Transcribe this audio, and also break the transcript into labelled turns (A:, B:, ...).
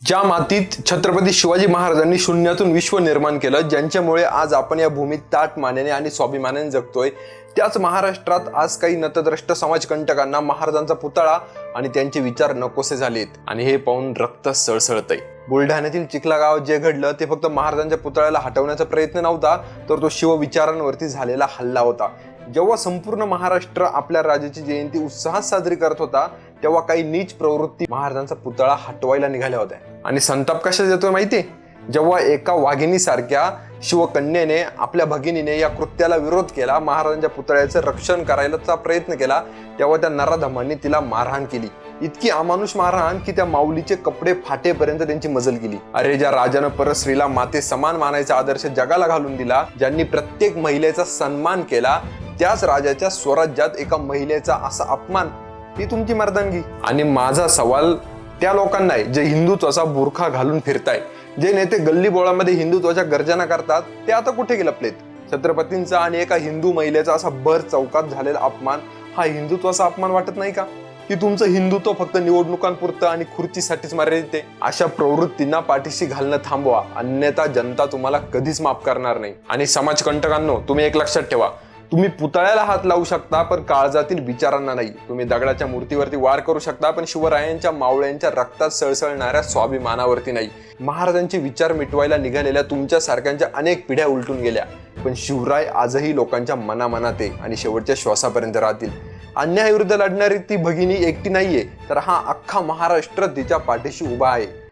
A: ज्या मातीत छत्रपती शिवाजी महाराजांनी शून्यातून विश्व निर्माण केलं, ज्यांच्यामुळे आज आपण या भूमीत ताठ मानेने आणि स्वाभिमानाने जगतोय, त्याच महाराष्ट्रात आज काही नतद्रष्ट समाजकंटकांना महाराजांचा पुतळा आणि त्यांचे विचार नकोसे झालेत आणि हे पाहून रक्त सळसळतंय। बुलढाण्यातील चिखला गावात जे घडलं ते फक्त महाराजांच्या पुतळ्याला हटवण्याचा प्रयत्न नव्हता, तर तो शिवविचारांवरती झालेला हल्ला होता। जेव्हा संपूर्ण महाराष्ट्र आपल्या राजाची जयंती उत्साहात साजरी करत होता, तेव्हा काही नीच प्रवृत्ती महाराजांचा पुतळा हटवायला निघाल्या होत्या। आणि संताप कशात येतोय माहितीये? जेव्हा एका वाघिणीसारख्या शिवकन्येने आपल्या भगिनीने या कृत्याला विरोध केला, महाराजांच्या पुतळ्याचं रक्षण करायचा प्रयत्न केला, तेव्हा त्या नराधमांनी तिला मारहाण केली। इतकी अमानुष मारहाण की त्या माऊलीचे कपडे फाटेपर्यंत त्यांची मजल केली। अरे, ज्या राजानं परस्त्रीला माते समान मानायचा आदर्श जगाला घालून दिला, ज्यांनी प्रत्येक महिलेचा सन्मान केला, त्याच राजाच्या स्वराज्यात एका महिलेचा असा अपमान, ही तुमची मर्दानगी? आणि माझा सवाल त्या लोकांना आहे जे हिंदुत्वाचा बुरखा घालून फिरताय, जे नेते गल्ली बोळामध्ये हिंदुत्वाच्या गर्जना करतात, ते आता कुठे गेलपलेत? छत्रपतींचा आणि एका हिंदू महिलेचा असा भर चौकात झालेला अपमान हा हिंदुत्वाचा अपमान वाटत नाही का? की तुमचं हिंदुत्व फक्त निवडणुकांपुरतं आणि खुर्चीसाठीच मर्यादित आहे? अशा प्रवृत्तींना पाठीशी घालणं थांबवा, अन्यथा जनता तुम्हाला कधीच माफ करणार नाही। आणि समाजकंटकांनो, तुम्ही एक लक्षात ठेवा, तुम्ही पुतळ्याला हात लावू शकता पण काळजातील विचारांना नाही। तुम्ही दगडाच्या मूर्तीवरती वार करू शकता पण शिवरायांच्या मावळ्यांच्या रक्तात सळसळणाऱ्या स्वाभिमानावरती नाही। महाराजांचे विचार मिटवायला निघालेल्या तुमच्या सारख्यांच्या अनेक पिढ्या उलटून गेल्या, पण शिवराय आजही लोकांच्या मनामनात आहे आणि शेवटच्या श्वासापर्यंत राहतील। अन्यायाविरुद्ध लढणारी ती भगिनी एकटी नाहीये, तर हा अख्खा महाराष्ट्र तिच्या पाठीशी उभा आहे।